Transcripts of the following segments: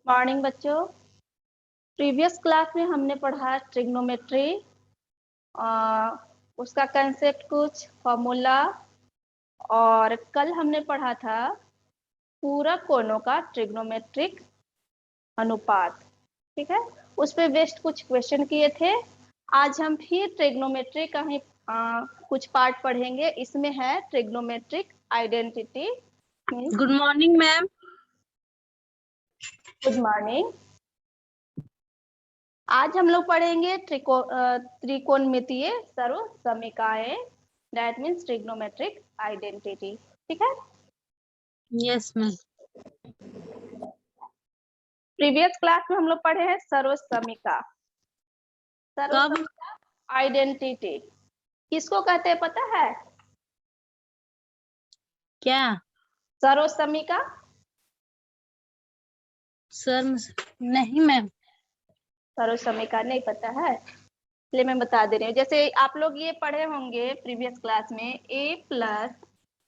Morning बच्चों। Previous class में हमने पढ़ा ट्रिग्नोमेट्री, उसका कंसेप्ट कुछ फॉर्मूला, और कल हमने पढ़ा था पूरक कोणों का ट्रिग्नोमेट्रिक अनुपात। ठीक है, उस पे बेस्ड कुछ क्वेश्चन किए थे। आज हम फिर ट्रिग्नोमेट्री का ही कुछ पार्ट पढ़ेंगे। इसमें है trigonometric identity. Good morning ma'am. Good morning. आज हम लोग पढ़ेंगे त्रिकोणमितीय सर्वसमीकाएं, दैट मीन्स ट्रिग्नोमेट्रिक आइडेंटिटी। ठीक है, यस मैम। प्रीवियस क्लास में हम लोग पढ़े हैं सर्वसमीका। सर्वसमीका आइडेंटिटी किसको कहते हैं पता है? क्या सर्वसमीका सर? नहीं मैम। सर्वसमीका नहीं पता है, इसलिए मैं बता दे रही हूँ। जैसे आप लोग ये पढ़े होंगे प्रीवियस क्लास में, a प्लस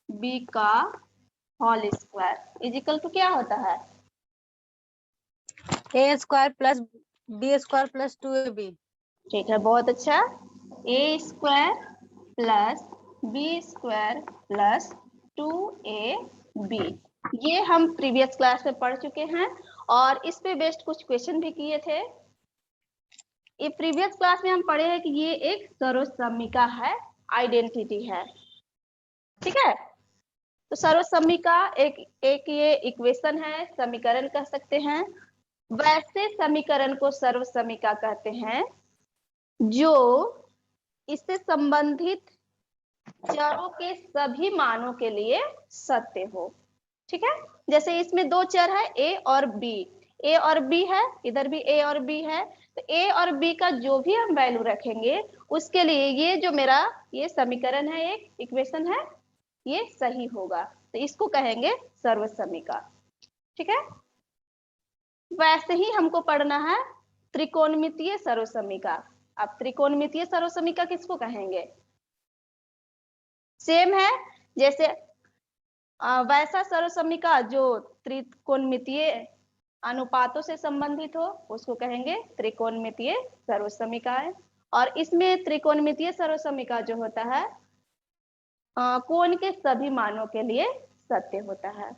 बी का होल स्क्वायर इजिकल टू क्या होता है? A square plus B square plus 2ab। ठीक है, बहुत अच्छा। A square plus B square plus 2ab, ये हम प्रीवियस क्लास में पढ़ चुके हैं और इस पे बेस्ड कुछ क्वेश्चन भी किए थे। ये प्रीवियस क्लास में हम पढ़े हैं कि ये एक सर्वसमीका है, आइडेंटिटी है। ठीक है, तो सर्वसमीका एक ये इक्वेशन है, समीकरण कह सकते हैं। वैसे समीकरण को सर्वसमीका कहते हैं जो इससे संबंधित चरों के सभी मानों के लिए सत्य हो। ठीक है, जैसे इसमें दो चर है a और b, a और b है, इधर भी a और b है, तो a और b का जो भी हम वैल्यू रखेंगे उसके लिए ये जो मेरा ये समीकरण है, एक इक्वेशन है, ये सही होगा, तो इसको कहेंगे सर्वसमीका। ठीक है, वैसे ही हमको पढ़ना है त्रिकोणमितीय सर्वसमीका। अब त्रिकोणमितीय सर्वसमीका किसको कहेंगे? सेम है जैसे वैसा सर्वसमीका जो त्रिकोणमितीय अनुपातों से संबंधित हो उसको कहेंगे त्रिकोणमितीय सर्वसमीकाएं। और इसमें त्रिकोणमितीय सर्वसमीका जो होता है कोण के सभी मानों के लिए सत्य होता है।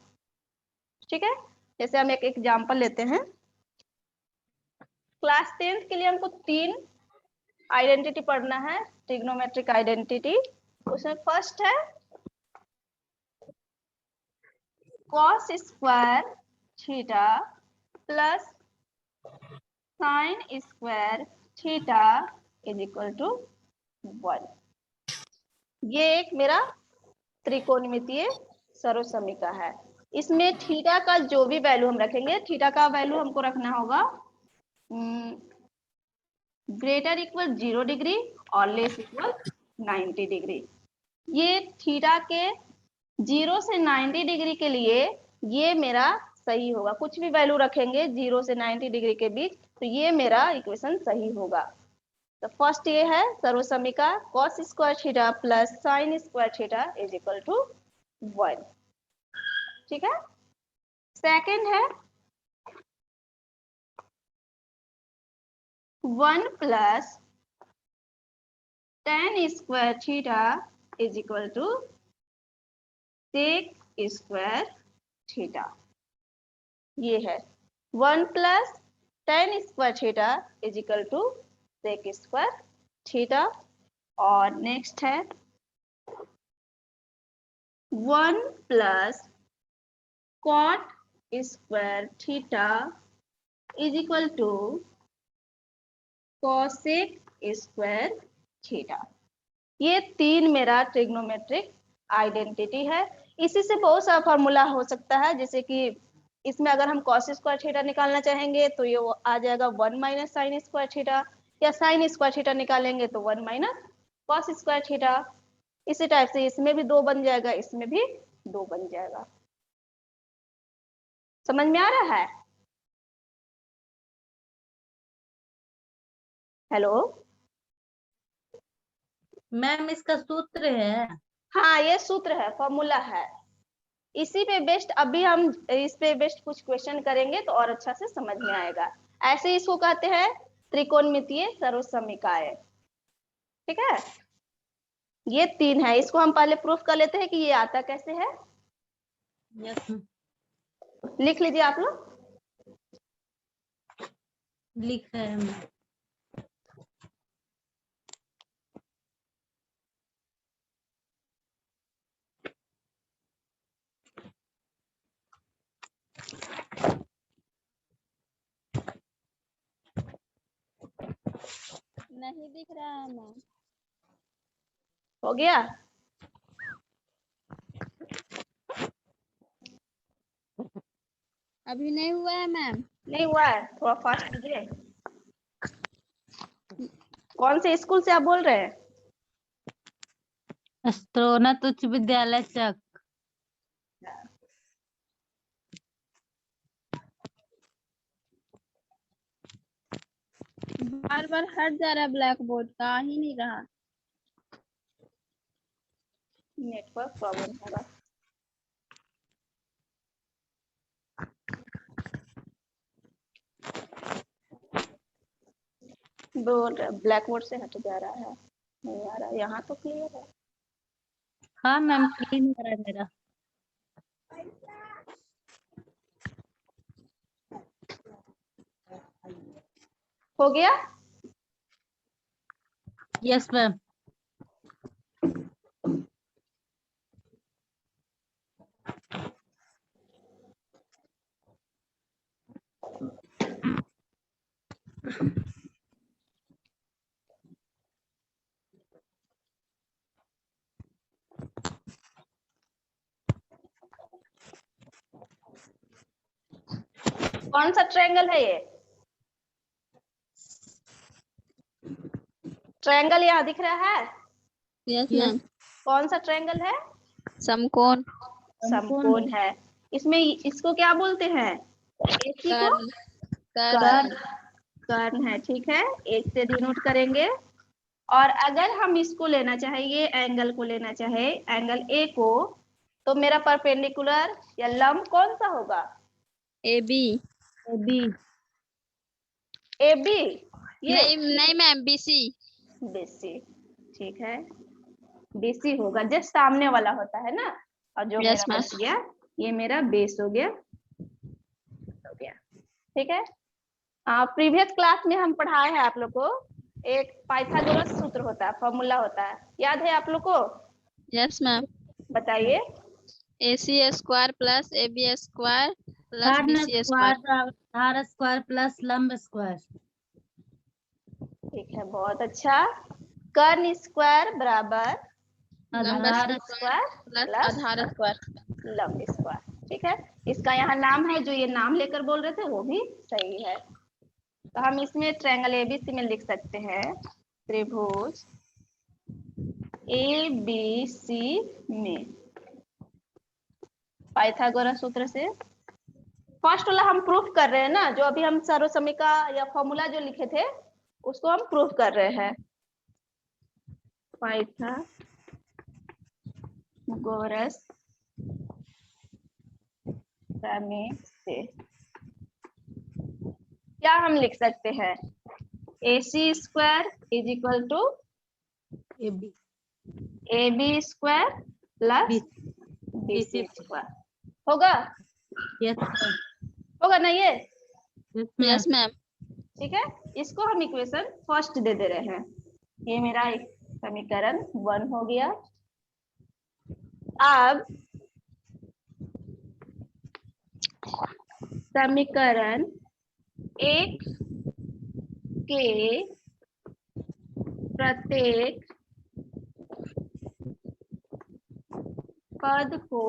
ठीक है, जैसे हम एक एग्जांपल लेते हैं। क्लास 10th के लिए हमको 3 आइडेंटिटी पढ़ना है, ट्रिग्नोमेट्रिक आइडेंटिटी। उसमें फर्स्ट है cos square theta plus sine square theta is equal to 1। ये एक मेरा त्रिकोणमितीय सर्वसमीका है। इसमें थीटा का जो भी वैल्यू हम रखेंगे, थीटा का वैल्यू हमको रखना होगा ग्रेटर इक्वल 0 डिग्री और लेस इक्वल 90 डिग्री। ये थीटा के 0 से 90 डिग्री के लिए ये मेरा सही होगा। कुछ भी वैल्यू रखेंगे 0 से 90 डिग्री के बीच, तो ये मेरा इक्वेशन सही होगा। तो फर्स्ट ये है सर्वसमीका cos square theta plus sine square theta is equal to 1। ठीक है, सेकंड है 1 plus tan square theta is equal to sec square theta. ये है 1 plus tan square theta is equal to sec square theta. और next है 1 plus cot square theta is equal to cosec square theta. ये 3 मेरा trigonometric identity है। इसी से बहुत सारा फॉर्मूला हो सकता है, जैसे कि इसमें अगर हम cos स्क्वायर थीटा निकालना चाहेंगे तो ये आ जाएगा 1 माइनस साइन स्क्वायर थीटा, या साइन स्क्वायर थीटा निकालेंगे तो 1 माइनस cos स्क्वायर थीटा। इसी टाइप से इसमें भी 2 बन जाएगा, इसमें भी 2 बन जाएगा। समझ में आ रहा है? हेलो मैम इसका सूत्र है? हाँ, ये सूत्र है, फॉर्मूला है। इसी पे बेस्ट अभी हम इस पे बेस्ट कुछ क्वेश्चन करेंगे तो और अच्छा से समझ में आएगा। ऐसे इसको कहते हैं त्रिकोणमितीय सर्वसमीकाएं। ठीक है, ये 3 है, इसको हम पहले प्रूफ कर लेते हैं कि ये आता कैसे है। Yes ma'am. लिख लीजिए आप लोग। लिख रहे हैं मैम। नहीं दिख रहा है मैम। हो गया? अभी नहीं हुआ है मैम। नहीं हुआ है? थोड़ा फास्ट कीजिए। कौन से स्कूल से आप बोल रहे हैं? स्त्रोनत उच्च विद्यालय चक। बार बार हट जा रहा है ब्लैक बोर्ड का, आ ही नहीं रहा। नेटवर्क प्रॉब्लम होगा। बोल रहे ब्लैक बोर्ड से हट जा रहा है, नहीं आ रहा। यहाँ तो क्लियर है। हाँ मैम, क्लीन हो रहा है मेरा। हो गया? Yes ma'am. कौन सा ट्रायंगल है ये? ट्रायंगल यहाँ दिख रहा है? Yes ma'am. कौन सा ट्रायंगल है? समकोण। समकोण है। इसमें इसको क्या बोलते हैं? AC को कर्ण। कर्ण। कर्ण है, ठीक है, एक से डिनोट करेंगे। और अगर हम इसको लेना चाहे, ये एंगल को लेना चाहे, एंगल ए को, तो मेरा परपेंडिकुलर या लंब कौन सा होगा? A B. B. A B. ये नहीं मैम, बी सी। BC, ठीक है, BC होगा, जस्ट सामने वाला होता है ना। और जो Yes, मेरा ma'am. बच गया, ये मेरा बेस हो गया। ठीक है। प्रीवियस क्लास में हम पढ़ाए हैं आप लोग को, एक पाइथागोरस सूत्र होता है, फॉर्मूला होता है, याद है आप लोग को? Yes ma'am. बताइए। AC square plus AB square plus कर्ण BC स्क्वायर। स्क्वायर आधार स्क्वायर प्लस लंब स्क्वायर। ठीक है, बहुत अच्छा। कर्ण स्क्वायर बराबर आधार स्क्वायर प्लस प्लस आधार स्क्वायर। लंब स्क्वायर। ठीक है, इसका यहाँ नाम है, जो ये नाम लेकर बोल रहे थे वो भी सही है। तो हम इसमें ट्रायंगल ABC में लिख सकते हैं, त्रिभुज ABC में पाइथागोरस सूत्र से फर्स्ट वाला हम प्रूफ कर रहे हैं ना, जो अभी हम सर्वसमीका या फॉर्मूला जो लिखे थे उसको हम प्रूफ कर रहे हैं। पाइथागोरस प्रमेय से क्या हम लिख सकते हैं? AC square is equal to AB AB square plus BC square होगा। यस होगा ना ये? Yes ma'am. ठीक है, इसको हम इक्वेशन फर्स्ट दे दे रहे हैं। ये मेरा एक समीकरण 1 हो गया। अब समीकरण 1 के प्रत्येक पद को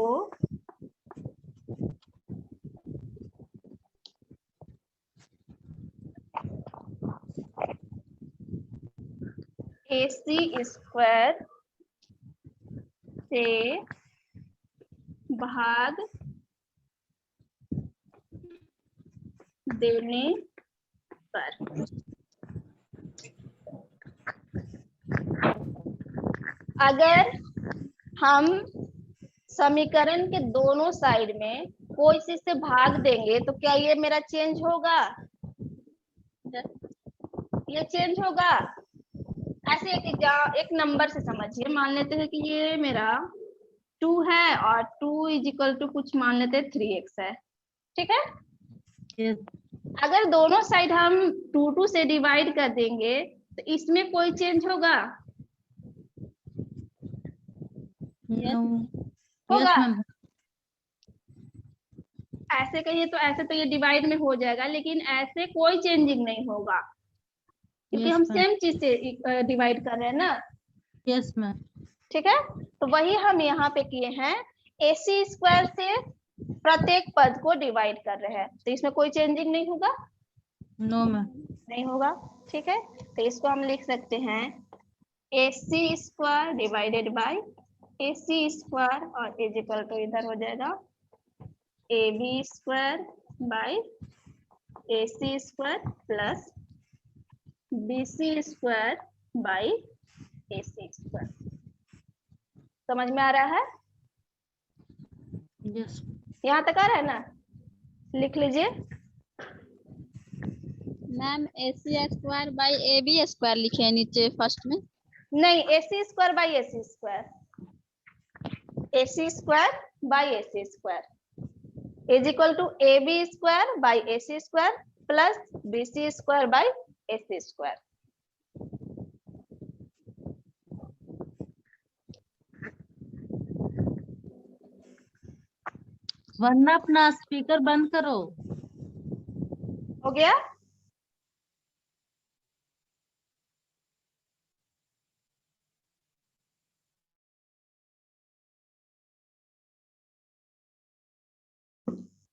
AC स्क्वायर से भाग देने पर अगर हम समीकरण के दोनों साइड में कोई चीज से भाग देंगे तो क्या ये मेरा चेंज होगा? ये चेंज होगा? ऐसे एक नंबर से समझिए, मान लेते हैं कि ये मेरा 2 है और 2 इज इक्वल टू कुछ मान लेते हैं 3x है, ठीक है। Yes. अगर दोनों साइड हम 2 से डिवाइड कर देंगे तो इसमें कोई चेंज होगा? No. होगा? Yes, ma'am. ऐसे कहिए तो ऐसे तो ये डिवाइड में हो जाएगा, लेकिन ऐसे कोई चेंजिंग नहीं होगा क्योंकि Yes, हम ma'am. सेम चीज से डिवाइड कर रहे हैं ना, Yes, ma'am. ठीक है। तो वही हम यहाँ पे किए हैं, AC स्क्वायर से प्रत्येक पद को डिवाइड कर रहे हैं, तो इसमें कोई चेंजिंग नहीं होगा? No, ma'am. नहीं होगा, ठीक है। तो इसको हम लिख सकते हैं AC square divided by AC square और इज इक्वल टू इधर हो जाएगा AB square by AC square plus BC square by AC square. समझ में आ रहा है? Yes. यहाँ तक आ रहा है ना? लिख लीजिए। Ma'am AC square by AB square लिखे हैं नीचे फर्स्ट में। नहीं, AC square by AC square, AC square by AC square is equal to AB square by AC square plus BC square by AC square. वरना अपना speaker बंद करो। हो गया?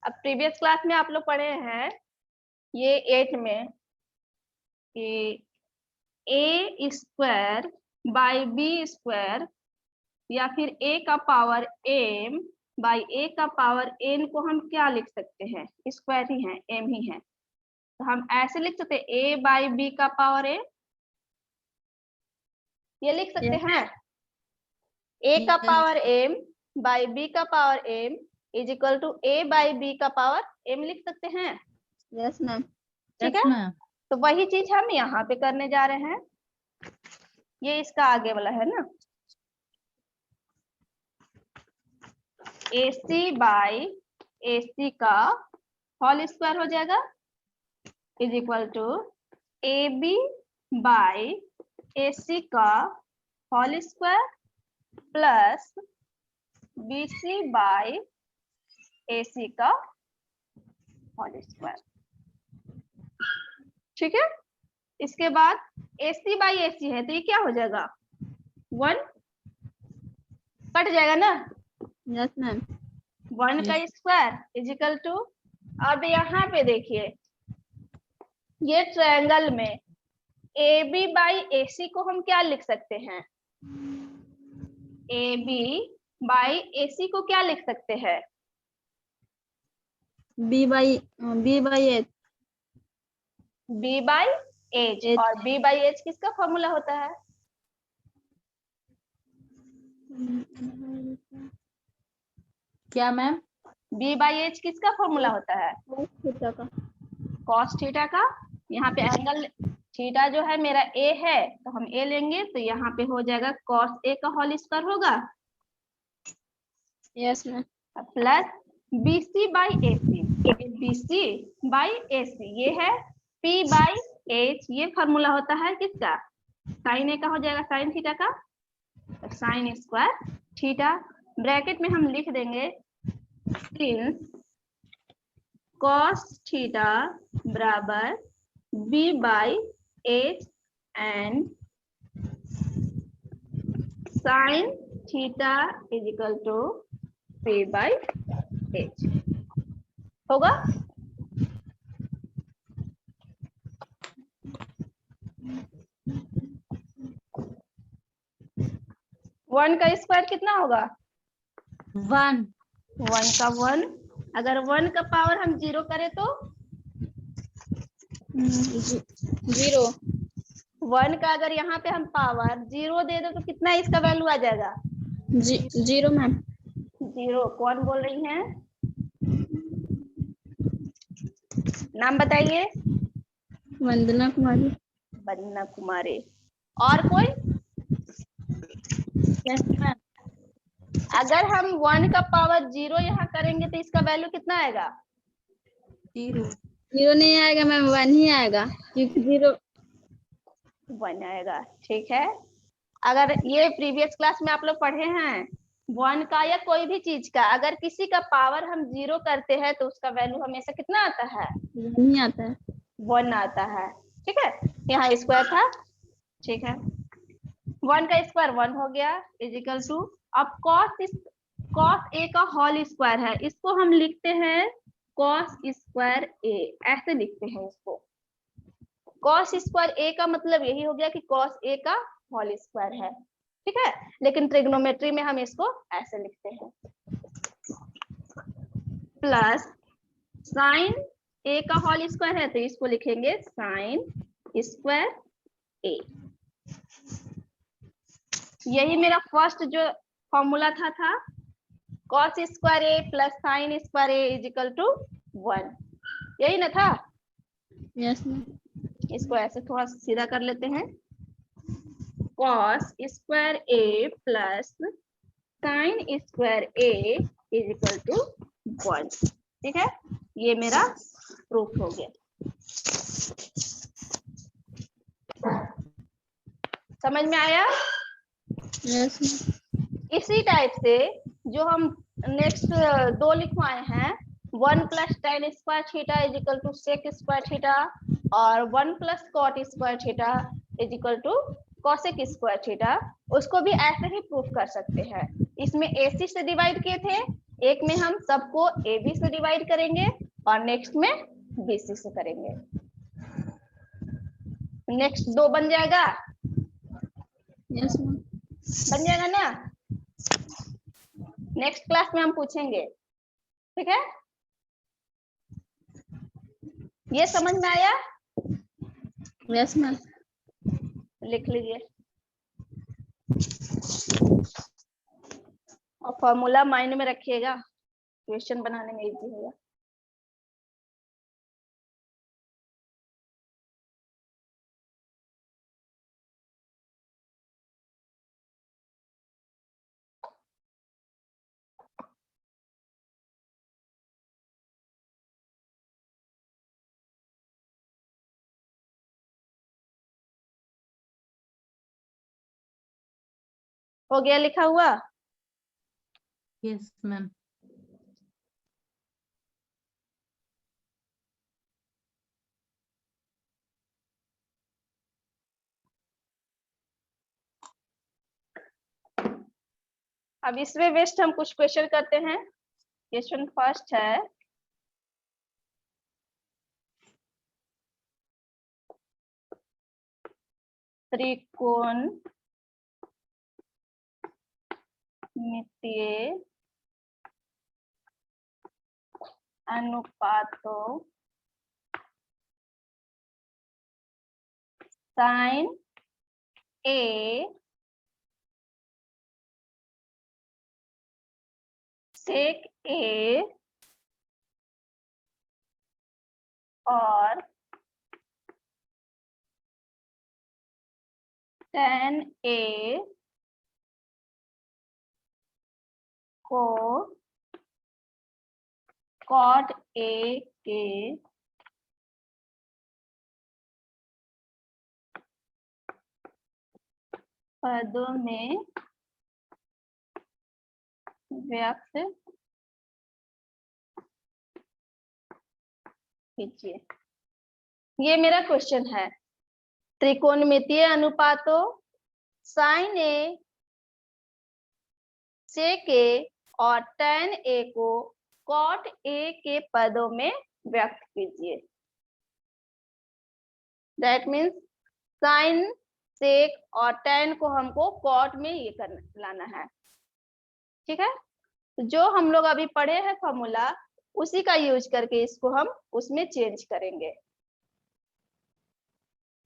अब प्रीवियस क्लास में आप लोग पढ़े हैं ये 8 में कि A square by B square या फिर A का पावर m बाय A का पावर n को हम क्या लिख सकते हैं? स्क्वायर ही है, m ही है, तो हम ऐसे लिख सकते हैं A बाय B का पावर m, ये लिख सकते हैं A का Yes. पावर m बाय B का power m is equal to A by B का पावर m लिख सकते हैं। Yes ma'am. ठीक Yes, है, ma'am. तो वही चीज हम यहाँ पे करने जा रहे हैं, ये इसका आगे वाला है ना। AC बाय AC का होल स्क्वायर हो जाएगा is equal to AB by AC का whole square plus BC by AC का होल स्क्वायर। ठीक है, इसके बाद AC बाय AC है तो ये क्या हो जाएगा? 1 कट जाएगा ना। Yes ma'am. 1 का स्क्वायर इज इक्वल टू, अब यहाँ पे देखिए ये ट्रायंगल में AB बाई AC को हम क्या लिख सकते हैं? AB बाई AC को क्या लिख सकते हैं? B by H. B by H, और B बाई H किसका फॉर्मूला होता है? क्या मैम? B बाई H किसका फॉर्मूला होता है? थीटा का। कॉस थीटा का। यहाँ पे एंगल थीटा जो है मेरा A है तो हम A लेंगे, तो यहाँ पे हो जाएगा कॉस A का होल स्क्वायर होगा yes ma'am. Plus BC by AC, BC by AC ये है P बाई H, ये फॉर्मूला होता है किसका? साइन A का हो जाएगा साइन थीटा का, साइन स्क्वायर थीटा, ब्रैकेट में हम लिख देंगे सिंस कॉस थीटा बराबर B by H and sine theta is equal to P by H होगा। वन का स्क्वायर कितना होगा? 1. 1 का 1, अगर 1 का पावर हम 0 करें तो 0। 1 का अगर यहाँ पे हम पावर 0 दे दो तो कितना इसका वैल्यू आ जाएगा? 0 मैम। 0 कौन बोल रही हैं? नाम बताइए। वंदना कुमारी। वंदना कुमारी। और कोई? Yes ma'am. अगर हम 1 का पावर 0 यहाँ करेंगे तो इसका वैल्यू कितना आएगा? 0। 0 नहीं आएगा मैम, 1 ही आएगा क्योंकि 0। 1 आएगा, ठीक है। अगर ये प्रीवियस क्लास में आप लोग पढ़े हैं 1 का या कोई भी चीज का अगर किसी का पावर हम 0 करते हैं तो उसका वैल्यू हमेशा कितना आता है? 1 ही आता है। 1 आता है, ठीक है। यहाँ स्क्वायर था, ठीक है। 1 का स्क्वायर 1 हो गया इजिकल टू, अब cos a का होल स्क्वायर है, इसको हम लिखते हैं cos स्क्वायर a, ऐसे लिखते हैं इसको। cos स्क्वायर a का मतलब यही हो गया कि cos a का होल स्क्वायर है, ठीक है। लेकिन ट्रिग्नोमेट्री में हम इसको ऐसे लिखते हैं, प्लस साइन a का होल स्क्वायर है तो इसको लिखेंगे साइन स्क्वायर a। यही मेरा फर्स्ट जो फॉर्मूला था cos square a plus sine square a equal to 1, यही ना था। Yes ma'am. इसको ऐसे थोड़ा सीधा कर लेते हैं, cos square a plus sine square a equal to 1, ठीक है। ये मेरा प्रूफ हो गया। समझ में आया? Yes ma'am. इसी टाइप से जो हम नेक्स्ट 2 लिखवाए हैं 1 plus tan square theta equal to sec square theta और 1 plus cot square theta equal to cosec square theta, उसको भी ऐसे ही प्रूफ कर सकते हैं। इसमें AC से डिवाइड किए थे, एक में हम सबको AB से डिवाइड करेंगे और नेक्स्ट में BC से करेंगे। नेक्स्ट 2 बन जाएगा, यस मैम। बन जाएगा ना। नेक्स्ट क्लास में हम पूछेंगे, ठीक है। ये समझ में आया? Yes ma'am. लिख लीजिए और फॉर्मूला माइंड में रखिएगा, क्वेश्चन बनाने में इजी होगा। हो गया लिखा हुआ? Yes ma'am. अब इसमें वेस्ट हम कुछ क्वेश्चन करते हैं। क्वेश्चन फर्स्ट है, त्रिकोणमितीय अनुपातों साइन A सेक A और tan A को cot A के पदों में व्यक्त कीजिए। ये मेरा क्वेश्चन है, त्रिकोणमितीय अनुपातों साइन A सेक A और tan A को cot A के पदों में व्यक्त कीजिए। दैट मीन्स साइन सेक और tan को हमको cot में ये करना लाना है, ठीक है। तो जो हम लोग अभी पढ़े हैं फॉर्मूला उसी का यूज करके इसको हम उसमें चेंज करेंगे,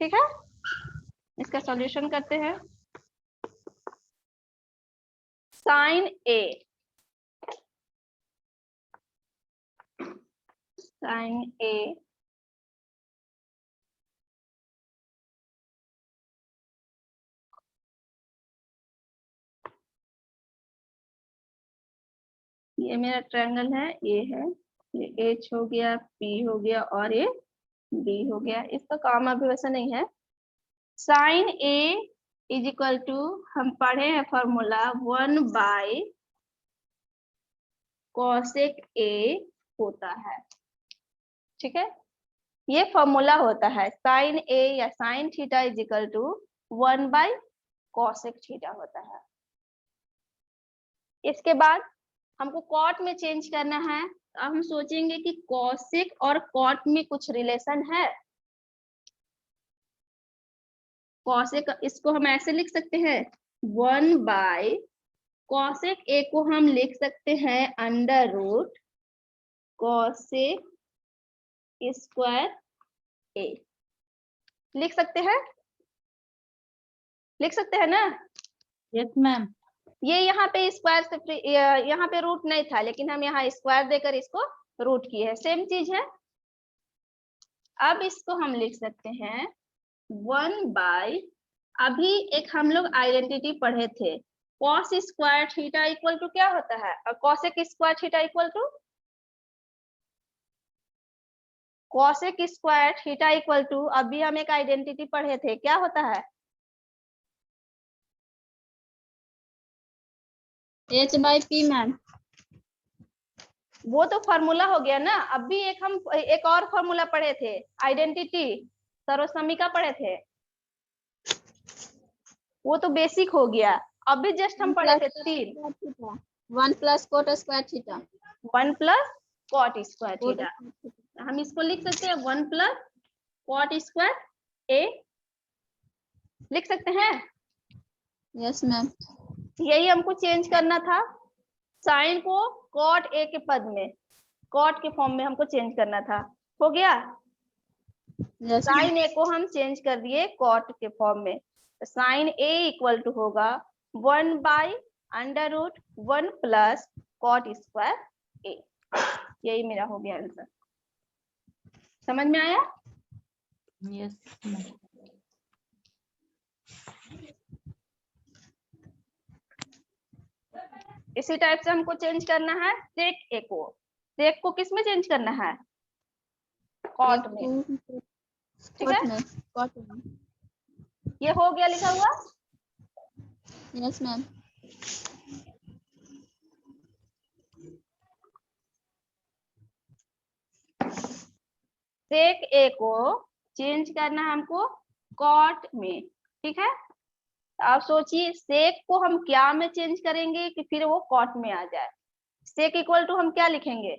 ठीक है। इसका सॉल्यूशन करते हैं। साइन A साइन ए ये मेरा ट्रायंगल है, ये है, ये एच हो गया, पी हो गया और ये बी हो गया। इसका काम अभी वैसा नहीं है। Sine A is equal to, हम पढ़े हैं फॉर्मूला 1 बाय कॉसेक ए होता है। ठीक है, ये फॉर्मूला होता है। साइन ए या sine theta is equal to 1 by cosec theta होता है। इसके बाद हमको कॉट में चेंज करना है। अब हम सोचेंगे कि कॉसेक और कॉट में कुछ रिलेशन है। कॉसेक, इसको हम ऐसे लिख सकते हैं 1 बाय कॉसेक ए को हम लिख सकते हैं under root cosec square A. लिख सकते हैं, लिख सकते हैं ना। Yes ma'am. ये यहाँ पे स्क्वायर से यहाँ पे रूट नहीं था, लेकिन हम यहाँ स्क्वायर देकर इसको रूट किए हैं, सेम चीज है। अब इसको हम लिख सकते हैं 1 बाय, अभी एक हम लोग आइडेंटिटी पढ़े थे, cos square theta equal to क्या होता है, और cosec square theta equal to, cosec square theta equal to, अभी हम एक आइडेंटिटी पढ़े थे, क्या होता है, एच बाई पी मैम। वो तो फॉर्मूला हो गया ना। अभी एक हम एक और फॉर्मूला पढ़े थे, आइडेंटिटी सर्वसमीका पढ़े थे, वो तो बेसिक हो गया। अभी जस्ट हम पढ़े थे 3, 1 plus cot square theta. 1 plus cot square theta. हम इसको लिख सकते हैं 1 प्लस कॉट स्क्वायर ए, लिख सकते हैं। Yes ma'am. यही हमको चेंज करना था, साइन को कॉट ए के पद में, कॉट के फॉर्म में हमको चेंज करना था। हो गया, यस साइन ए को हम चेंज कर दिए कॉट के फॉर्म में। साइन ए इक्वल टू होगा 1 by under root 1 plus cot square A. यही मेरा हो गया आंसर। समझ में आया? Yes ma'am. इसी टाइप से हमको चेंज करना है सेक ए को। सेक को किस में चेंज करना है, कॉट में। ठीक है, कॉट में। ये हो गया लिखा हुआ। Yes ma'am. सेक ए को चेंज करना है हमको कॉट में। ठीक है, आप सोचिए सेक को हम क्या में चेंज करेंगे कि फिर वो कॉट में आ जाए। सेक इक्वल टू हम क्या लिखेंगे,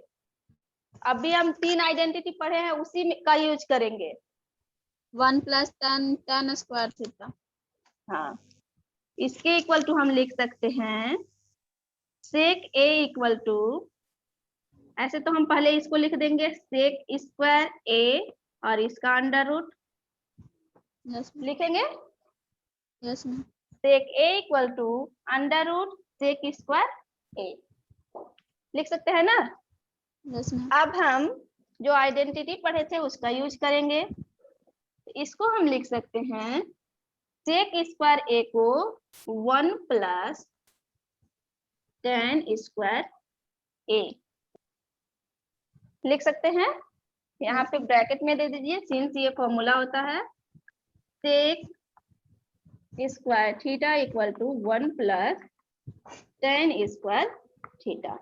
अभी हम 3 आइडेंटिटी पढ़े हैं, उसी में का यूज करेंगे। 1 प्लस tan स्क्वायर थीटा। हाँ, इसके इक्वल टू हम लिख सकते हैं सेक ए इक्वल टू, ऐसे तो हम पहले इसको लिख देंगे सेक स्क्वायर ए और इसका अंडर रूट यस लिखेंगे। Yes ma'am. Sec A equal to under root sec square A, लिख सकते हैं ना। Yes ma'am. अब हम जो आइडेंटिटी पढ़े थे उसका यूज करेंगे। इसको हम लिख सकते हैं सेक स्क्वायर ए को 1 प्लस tan स्क्वायर ए लिख सकते हैं। यहाँ पे ब्रैकेट में दे दीजिए, सिंस ये फॉर्मूला होता है sec square theta equal to 1 plus tan square theta.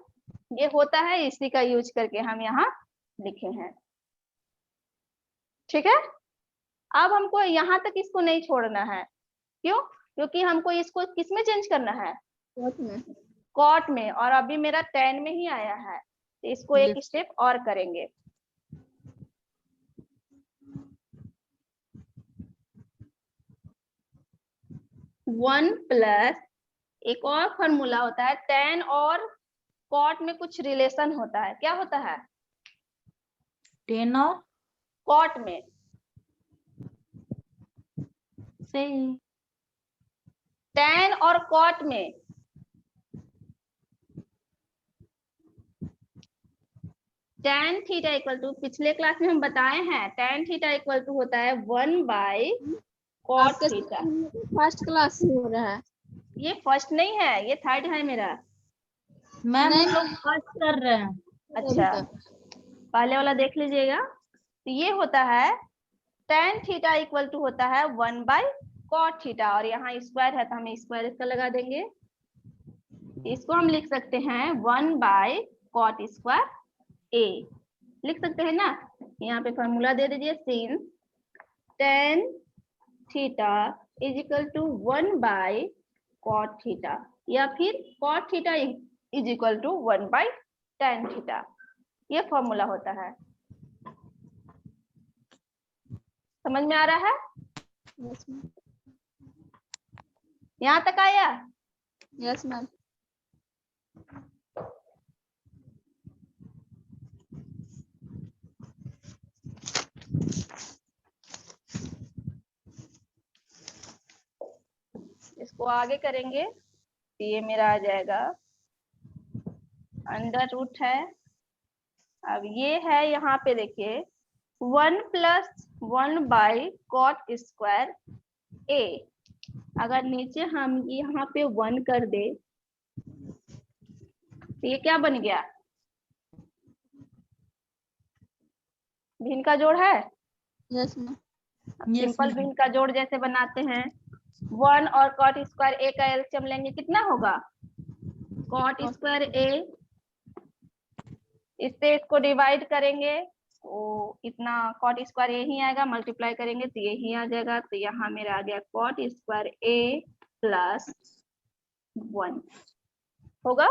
ये होता है, इसी का यूज करके हम यहाँ लिखे हैं। ठीक है, अब हमको यहाँ तक इसको नहीं छोड़ना है। क्यों? क्योंकि हमको इसको किस में चेंज करना है, कॉट में। कॉट में, और अभी मेरा tan में ही आया है, तो इसको एक स्टेप और करेंगे। वन प्लस एक और फॉर्मूला होता है, tan और कॉट में कुछ रिलेशन होता है, क्या होता है, tan और कॉट में से tan और कॉट में tan थीटा इक्वल टू, पिछले क्लास में हम बताए हैं tan थीटा इक्वल टू होता है 1 बाई cot आपके थीटा। फर्स्ट क्लास हो रहा है। ये फर्स्ट नहीं है, ये थर्ड है मेरा। मैम नहीं, हम लोग फर्स्ट कर रहे हैं। अच्छा, पहले वाला देख लीजिएगा। तो ये होता है tan थीटा इक्वल टू होता है 1 बाई cot थीटा, और यहाँ स्क्वायर है तो हम स्क्वायर इसका लगा देंगे। इसको हम लिख सकते हैं 1 बाई cot स्क्वायर a, लिख सकते हैं ना। यहाँ पे फॉर्मूला दे दीजिए, sin tan theta is equal to 1 by cot theta, या फिर cot theta is equal to 1 by tan theta. ये फॉर्मूला होता है। समझ में आ रहा है? Yes ma'am. यहाँ तक आया? Yes ma'am. इसको आगे करेंगे तो ये मेरा आ जाएगा अंडर रूट है। अब ये है, यहाँ पे देखिए 1 प्लस 1 बाई कॉट स्क्वायर ए। अगर नीचे हम यहाँ पे 1 कर दे तो ये क्या बन गया? भिन्न का जोड़ है। Yes ma'am. सिंपल भिन्न का जोड़ जैसे बनाते हैं, 1 और कॉट स्क्वायर ए का एलसीएम लेंगे, कितना होगा? कॉट स्क्वायर ए, इससे इसको डिवाइड करेंगे तो इतना कॉट स्क्वायर ए ही आएगा, मल्टीप्लाई करेंगे तो ये ही आ जाएगा। तो यहाँ मेरा आ गया कॉट स्क्वायर ए प्लस 1 होगा।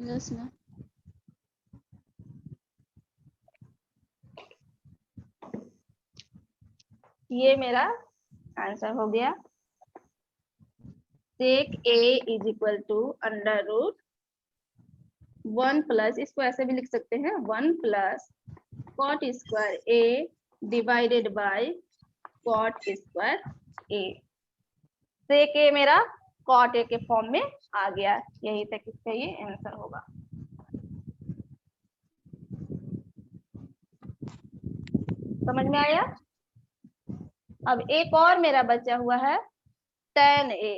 Yes ma'am. ये मेरा आंसर हो गया। Sec A is equal to under root 1 plus, इसको ऐसे भी लिख सकते हैं 1 plus cot square A divided by cot square A. Sec A मेरा कॉट ए के फॉर्म में आ गया। यही तक इसका ये आंसर होगा। समझ में आया? अब एक और मेरा बचा हुआ है tan ए।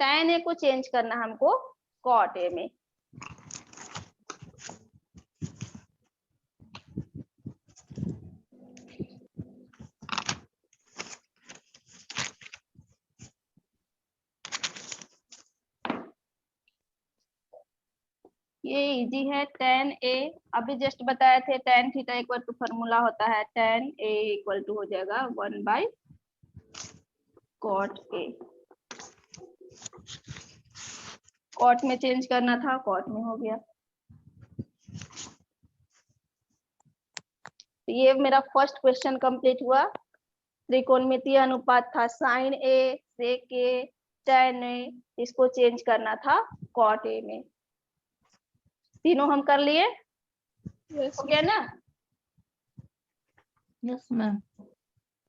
tan ए को चेंज करना हमको cot ए में। ये इजी है। tan ए अभी जस्ट बताए थे, tan theta equal to formula होता है tan ए इक्वल टू हो जाएगा 1 बाई cot ए। cot में चेंज करना था, cot में हो गया। तो ये मेरा फर्स्ट क्वेश्चन कंप्लीट हुआ। त्रिकोणमितीय अनुपात था sin ए, sec ए, tan ए, इसको चेंज करना था cot ए में। तीनों हम कर लिए, हो गया ना? Yes ma'am.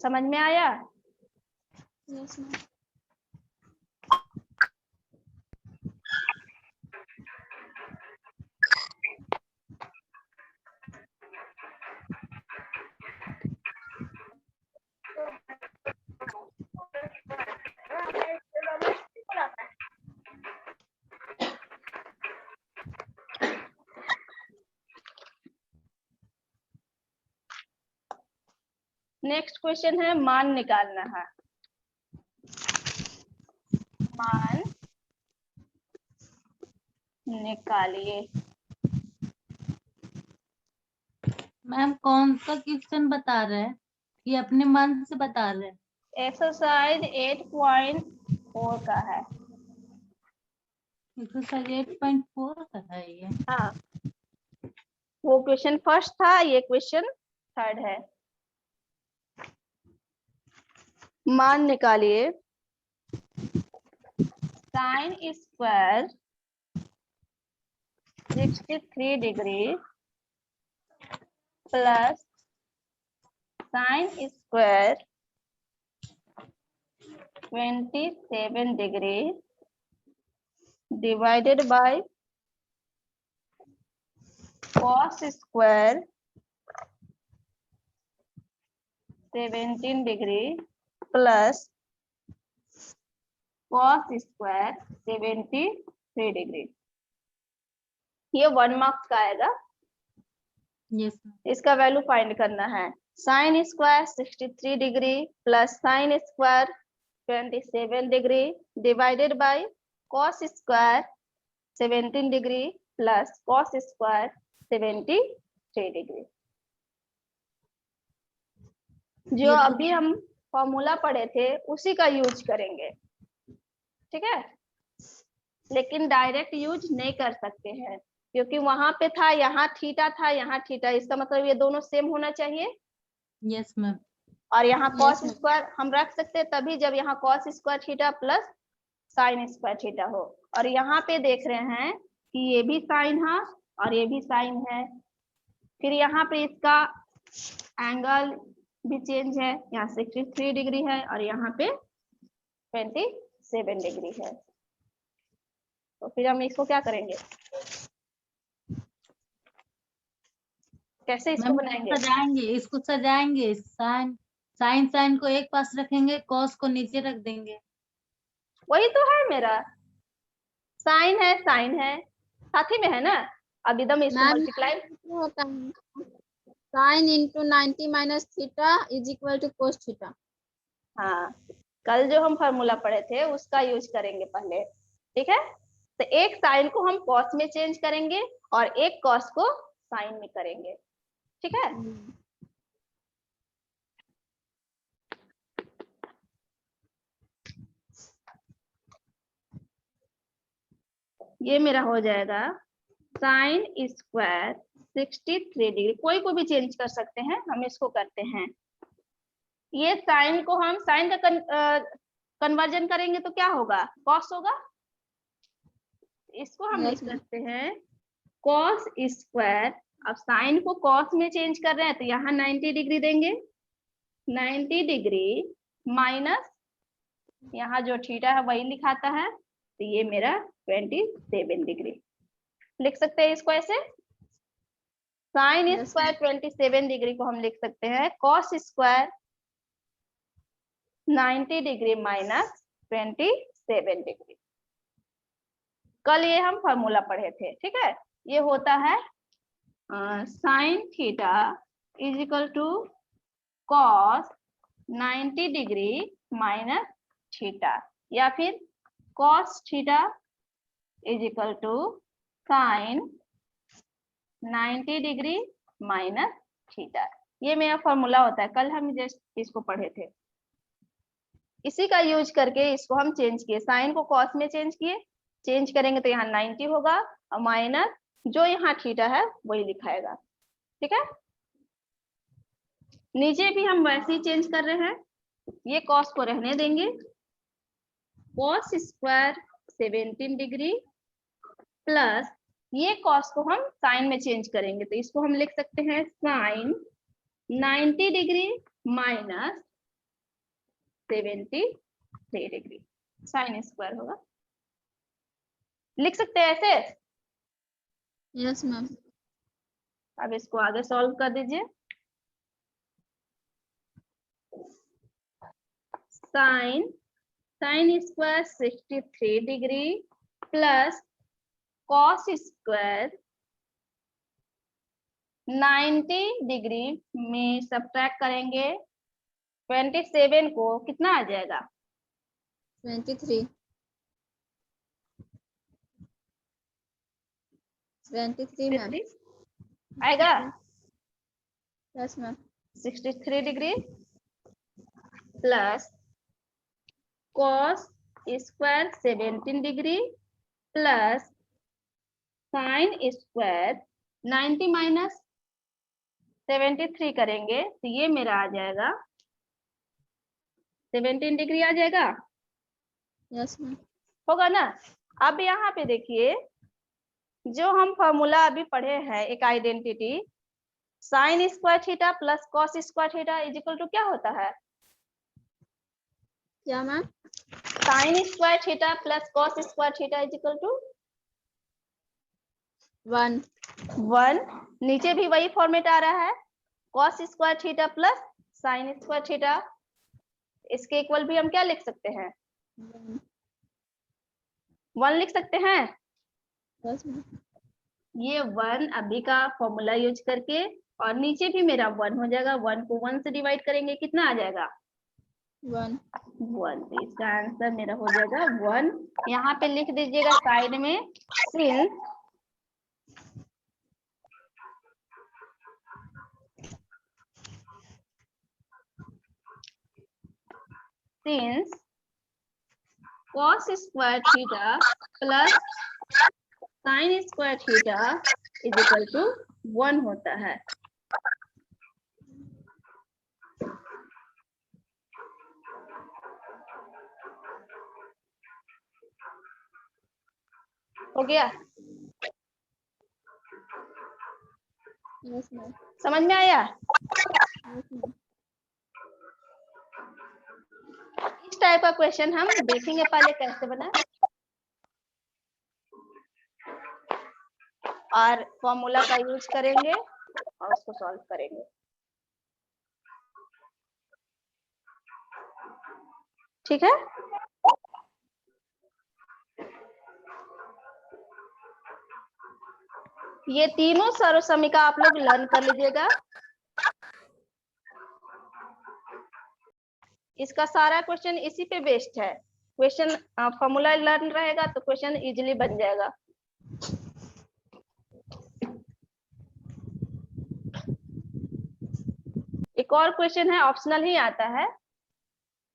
समझ में आया? Yes ma'am. नेक्स्ट क्वेश्चन है मान निकालना है। मान निकालिए। मैम कौन सा क्वेश्चन बता रहे हैं? ये अपने मन से बता रहे हैं। एक्सरसाइज 8.4 का है। एक्सरसाइज 8.4 का है ये। हाँ, वो क्वेश्चन फर्स्ट था, ये क्वेश्चन थर्ड है। मान निकालिए। Sine square 63 degree plus sine square 27 degree divided by cos square 17 degree plus cos square 73 degree. ये 1 मार्क्स का आएगा। यस इसका वैल्यू फाइंड करना है। Sine square 63 degree plus sine square 27 degree divided by cos square 17 degree plus cos square 73 degree. जो ये अभी हम फॉर्मूला पढ़े थे उसी का यूज करेंगे, ठीक है। लेकिन डायरेक्ट यूज नहीं कर सकते हैं क्योंकि वहां पे था, यहाँ थीटा था, यहाँ थीटा, इसका मतलब ये दोनों सेम होना चाहिए। यस मैम और यहाँ Yes, cos ma'am. स्क्वायर हम रख सकते हैं तभी जब यहाँ cos square theta plus sine square theta हो। और यहाँ पे देख रहे हैं कि ये भी साइन है और ये भी साइन है। फिर यहाँ पे इसका एंगल भी चेंज है, यहाँ 63 डिग्री है और यहाँ पे 27 डिग्री है। तो फिर हम इसको क्या करेंगे, कैसे इसको मैम बनाएंगे? सजाएंगे, इसको सजाएंगे। साइन साइन साइन को एक पास रखेंगे, कॉस को नीचे रख देंगे। वही तो है मेरा, साइन है साथ ही में है ना। अब एकदम इसको मैम मल्टीप्लाई, होता है sine into 90 minus theta is equal to cos theta. हाँ कल जो हम फार्मूला पढ़े थे उसका यूज करेंगे पहले, ठीक है। तो एक साइन को हम कॉस में चेंज करेंगे और एक कॉस को साइन में करेंगे, ठीक है। ये मेरा हो जाएगा साइन स्क्वायर 63 डिग्री, कोई को भी चेंज कर सकते हैं, हम इसको करते हैं। ये साइन को हम साइन का कन्वर्जन करेंगे तो क्या होगा, कॉस होगा। इसको हम लिख Yes, ma'am. सकते हैं कॉस स्क्वायर। अब साइन को कॉस में चेंज कर रहे हैं तो यहाँ 90 डिग्री देंगे, 90 डिग्री माइनस यहाँ जो थीटा है वही लिखाता है, तो ये मेरा 27 डिग्री लिख सकते हैं इसको ऐसे। साइन Yes, स्क्वायर 27 डिग्री को हम लिख सकते हैं cos square 90 degree minus 27 degree. कल ये हम फार्मूला पढ़े थे, ठीक है। ये होता है sine theta is equal to cos 90 degree minus theta, या फिर cos theta is equal to sine 90 degree minus theta. ये मेरा फॉर्मूला होता है, कल हम जस्ट इसको पढ़े थे। इसी का यूज करके इसको हम चेंज किए, साइन को कॉस में चेंज किए, चेंज करेंगे तो यहाँ 90 होगा और माइनस जो यहाँ थीटा है वही लिखाएगा, ठीक है। नीचे भी हम वैसे ही चेंज कर रहे हैं, ये कॉस को रहने देंगे, कॉस स्क्वायर 17 डिग्री प्लस ये कॉस को हम साइन में चेंज करेंगे तो इसको हम लिख सकते हैं sine 90 degree minus 73 degree, sine square होगा। लिख सकते हैं ऐसे। Yes, ma'am. अब इसको आगे सॉल्व कर दीजिए। Sine square 63 degree plus cos square 90 degree में सब्ट्रैक्ट करेंगे 27 को, कितना आ जाएगा 23 मैम। आएगा Yes, ma'am. 63 degree plus cos square 17 degree plus sine square 90 minus 73 करेंगे तो ये मेरा आ जाएगा 17 डिग्री आ जाएगा, Yes, ma'am. होगा ना। अब यहाँ पे देखिए जो हम फॉर्मूला अभी पढ़े हैं, एक identity sine square theta plus cos square theta is equal to क्या होता है, क्या ma'am? Sine square theta plus cos square theta is equal to 1 1 नीचे भी वही फॉर्मेट आ रहा है, cos square theta plus sine square theta. इसके इक्वल भी हम क्या लिख सकते हैं, 1 लिख सकते हैं। ये 1 अभी का फॉर्मूला यूज करके, और नीचे भी मेरा 1 हो जाएगा। 1 को 1 से डिवाइड करेंगे, कितना आ जाएगा, 1। 1। तो इसका आंसर मेरा हो जाएगा 1। यहाँ पे लिख दीजिएगा साइड में, since cos square theta plus sine square theta is equal to 1 होता है। हो गया, यस मैम। समझ में आया। इस टाइप का क्वेश्चन हम देखेंगे पहले कैसे बना, और फॉर्मूला का यूज करेंगे और उसको सॉल्व करेंगे। ठीक है, ये तीनों सर्वसमीका आप लोग लर्न कर लीजिएगा। इसका सारा क्वेश्चन इसी पे बेस्ड है। क्वेश्चन फॉर्मूला लर्न रहेगा तो क्वेश्चन इजीली बन जाएगा। एक और क्वेश्चन है, ऑप्शनल ही आता है,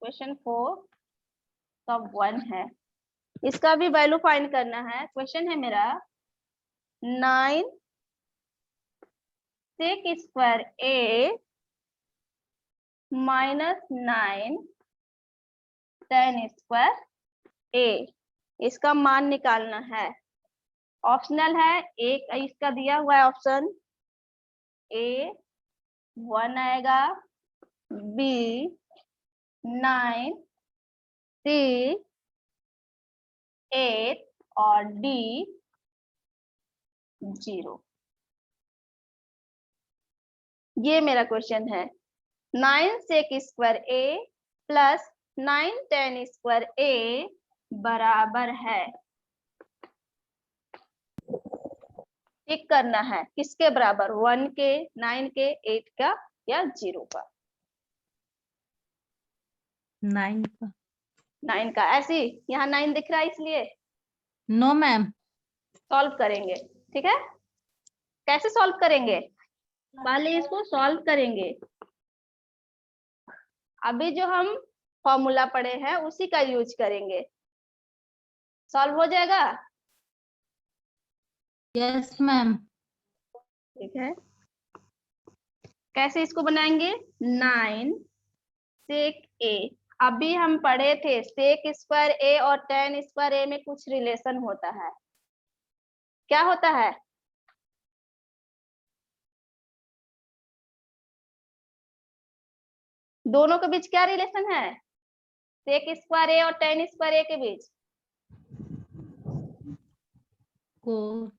क्वेश्चन 4 का 1 है। इसका भी वैल्यू फाइंड करना है। क्वेश्चन है मेरा 9 sec square a minus 9 tan square a, इसका मान निकालना है। ऑप्शनल है, एक इसका दिया हुआ है ऑप्शन A 1 आएगा, B 9, C 8 और D 0। ये मेरा क्वेश्चन है। 9 sec square a plus 9 tan square a बराबर है, टिक करना है किसके बराबर, 1 के, 9 के, 8 का या 0 का। 9 का। 9 का, ऐसी यहाँ 9 दिख रहा है इसलिए नो मैम। सॉल्व करेंगे। ठीक है, कैसे सॉल्व करेंगे, पहले इसको सॉल्व करेंगे। अभी जो हम फॉर्मूला पढ़े हैं उसी का यूज करेंगे, सॉल्व हो जाएगा। Yes ma'am. ठीक है, कैसे इसको बनाएंगे, 9 sec a, अभी हम पढ़े थे sec स्क्वायर a और tan स्क्वायर a में कुछ रिलेशन होता है। क्या होता है, दोनों के बीच क्या रिलेशन है, sec स्क्वायर a और tan स्क्वायर a के बीच को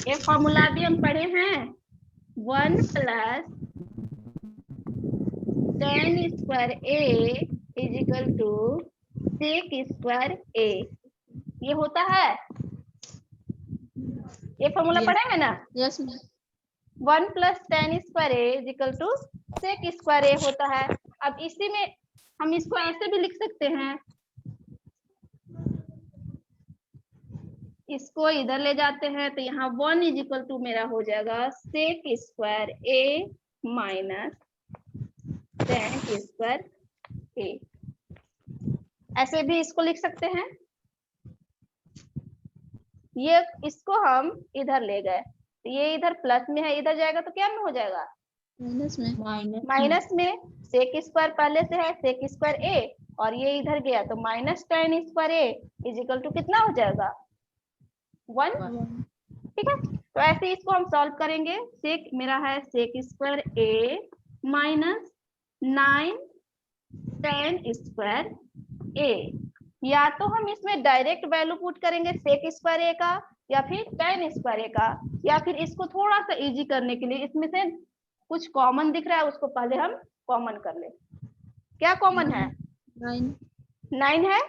ये फॉर्मूला भी हम पढ़े हैं, 1 plus tan square a is equal to sec square a। ये होता है, ये फॉर्मूला Yes. पढ़े हैं ना, yes ma'am. 1 plus tan square a is equal to sec square a होता है। अब इसी में हम इसको ऐसे भी लिख सकते हैं, इसको इधर ले जाते हैं तो यहाँ 1 इज इक्वल टू मेरा हो जाएगा sec square a minus tan square a। ऐसे भी इसको लिख सकते हैं। ये इसको हम इधर ले गए तो ये इधर प्लस में है, इधर जाएगा तो क्या में हो जाएगा, माइनस में। माइनस में। sec स्क्वायर पहले से है sec स्क्वायर a, और ये इधर गया तो minus tan square a is equal to कितना हो जाएगा, 1। ठीक है, तो ऐसे इसको हम सॉल्व करेंगे। sec मेरा है sec square a minus 9 tan square a, या तो हम इसमें डायरेक्ट वैल्यू पुट करेंगे सेक स्क्वायर ए का या फिर tan स्क्वायर ए का, या फिर इसको थोड़ा सा इजी करने के लिए इसमें से कुछ कॉमन दिख रहा है उसको पहले हम कॉमन कर ले। क्या कॉमन है? 9 9 है,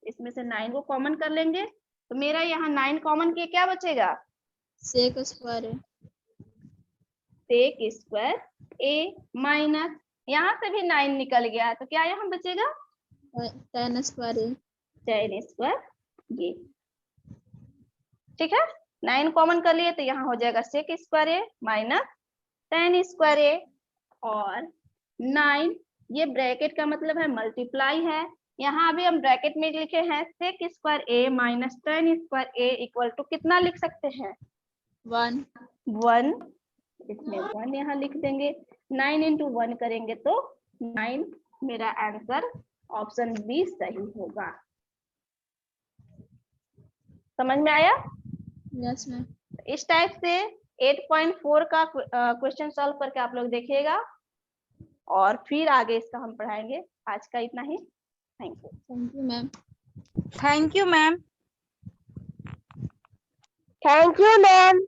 इसमें से 9 को कॉमन कर लेंगे तो मेरा यहाँ 9 कॉमन किए क्या बचेगा? sec स्क्वायर है सेक स्क्वायर ए माइनस यहाँ से भी 9 निकल गया तो क्या यहाँ बचेगा? tan स्क्वायर है tan स्क्वायर ये। ठीक है, 9 कॉमन कर लिए तो यहाँ हो जाएगा सेक square A minus tan square A, और 9 ये ब्रैकेट का मतलब है मल्टीप्लाई है, यहाँ अभी हम ब्रैकेट में लिखे हैं sec square A minus tan square A equal to कितना लिख सकते हैं? 1 1, इसमें 1 यहाँ लिख देंगे, 9 इंटू 1 करेंगे तो 9, मेरा आंसर ऑप्शन बी सही होगा। समझ में आया? Yes ma'am. इस टाइप से 8.4 का क्वेश्चन सॉल्व करके आप लोग देखिएगा और फिर आगे इसका हम पढ़ाएंगे। आज का इतना ही। Thank you. Thank you ma'am. Thank you ma'am. Thank you ma'am.